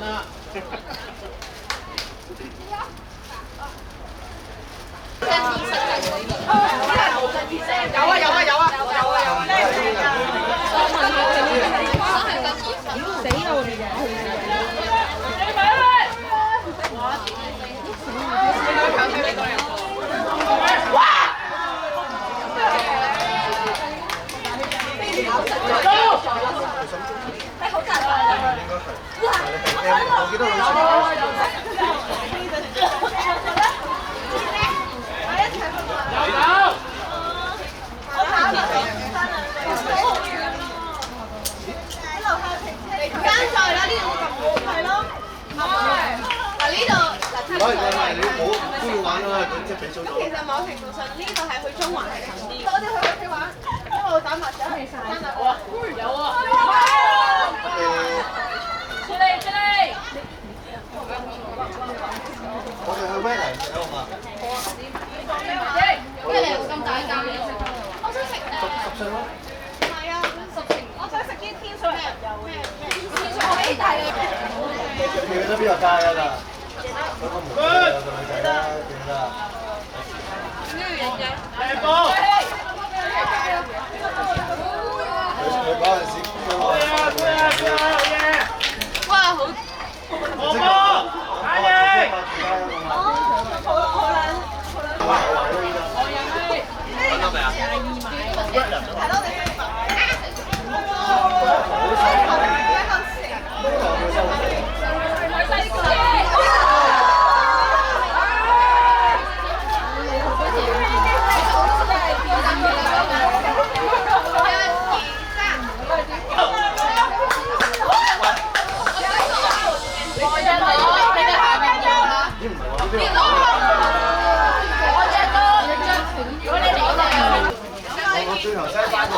啊！有啊！死啦！我哋嘅。你冇都要玩啦，即係比數咗。其實某程度上呢度係去中環係近啲。我哋去屋企玩，一路打麻雀。有啊，有啊。出嚟！我哋去威尼斯好嘛？威尼斯咁大間嘅，我想食10歲咯。唔係啊，10程。我想食啲天水圍油嘅。天水圍大嘅。你記得邊個街啊？嗰個門口有個女仔啦，記得。呢個嘢嘅。靚波！佢嗰陣時都好嘢！哇，好！波！打嘢！最後西班個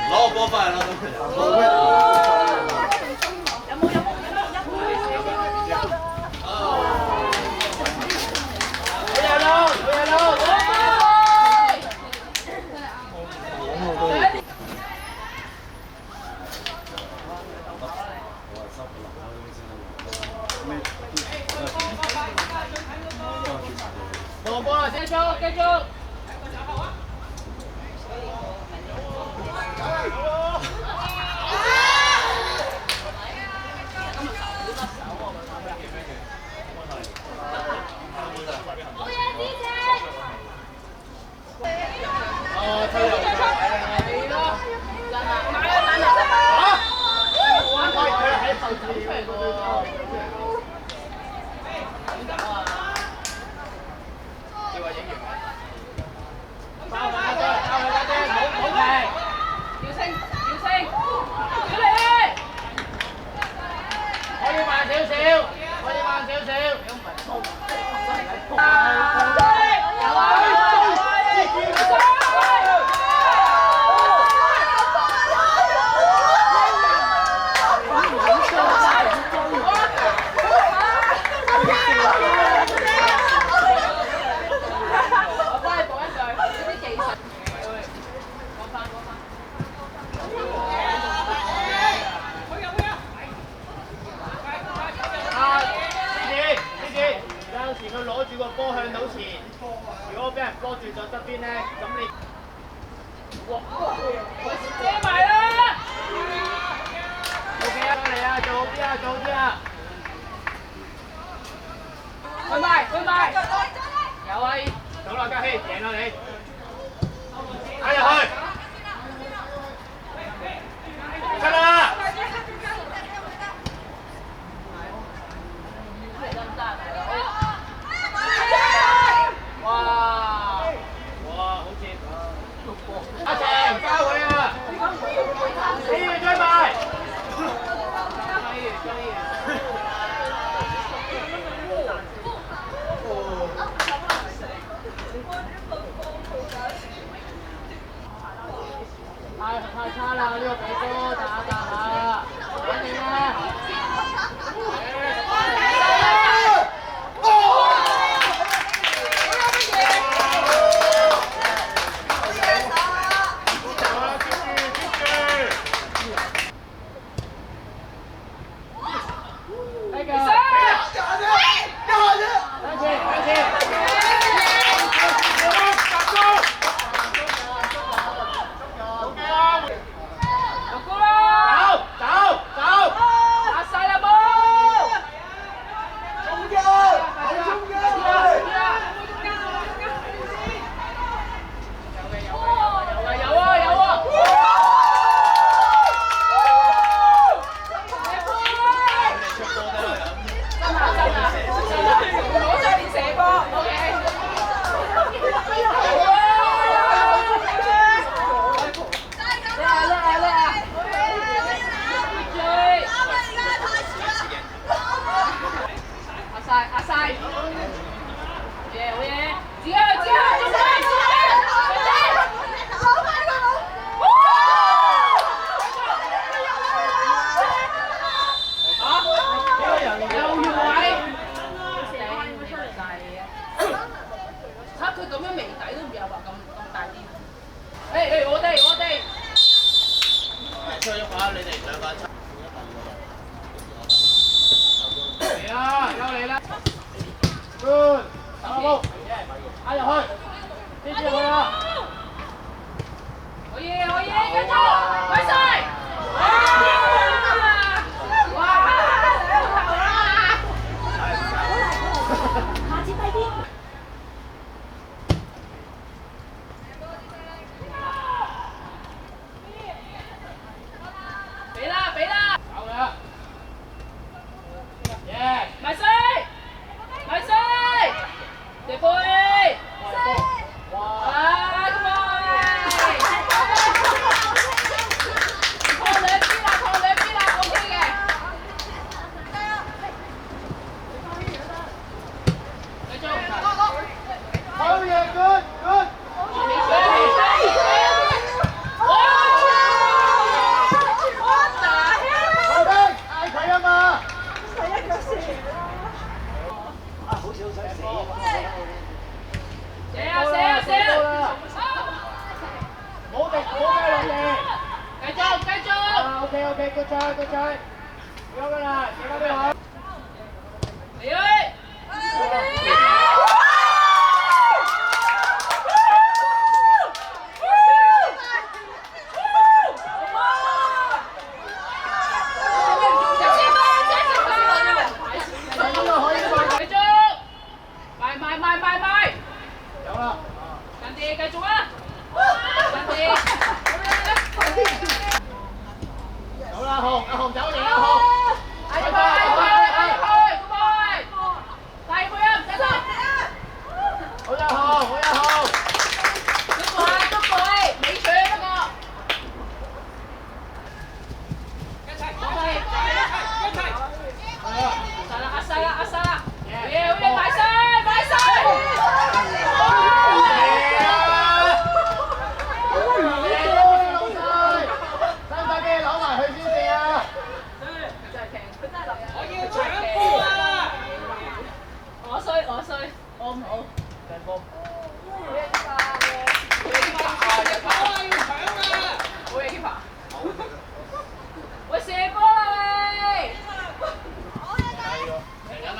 攞個波翻嚟啦！繼續！太差啦！呢個比波打下，反正啦。出去喐下，你哋兩個一齊。嚟啦，又嚟啦。Good，打個波，壓入去，接住佢啦。可以，繼續，快晒！哇！下次快啲。俾啦！搞佢啦！耶！埋西，地背。哇！啊，咁啊！拖兩邊啦 ，OK 嘅。繼續，好嘢，good。good try，有㗎啦，幾多俾我？嚟去！買！有啦！近啲，繼續啊！近啲！有啦，阿紅走嚟啦，紅！快！大背啊，唔使手！好呀，紅！中過，美選嗰個。壓晒啦！好嘢，埋晒！我唔好。好嘢 keeper！ 喂，射波啦喂！嚟緊啦，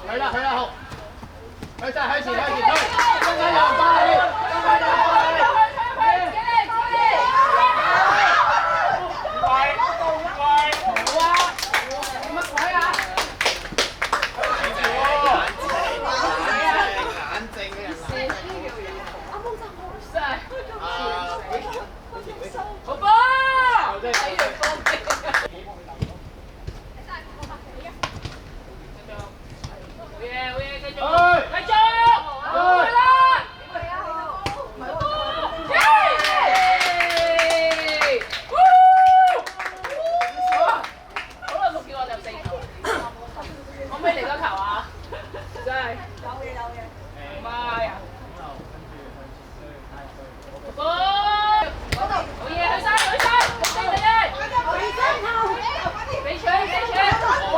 去啦，紅！去前推，中間又快！好波！好嘢，繼續！去啦！好耐冇見我入4球，可唔可以嚟多球啊？真係媽呀！好嘢，去晒！勝利！俾搶！哇！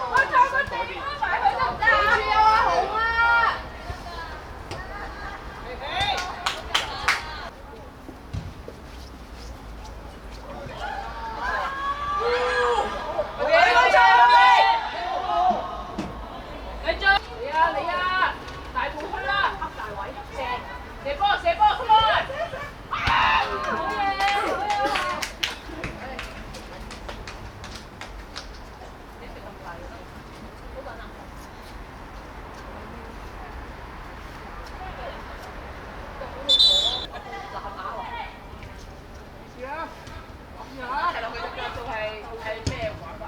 我撞個地方埋去得唔得啊？有啊，好啊！好嘢！繼續！嚟啊！大步去啦！黑大位，射波 ，come on！ 好嘢！係咩玩法？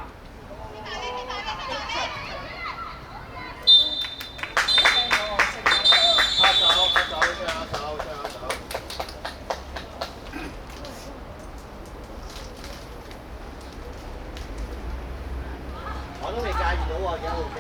我都未駕馭到喎，幾號機？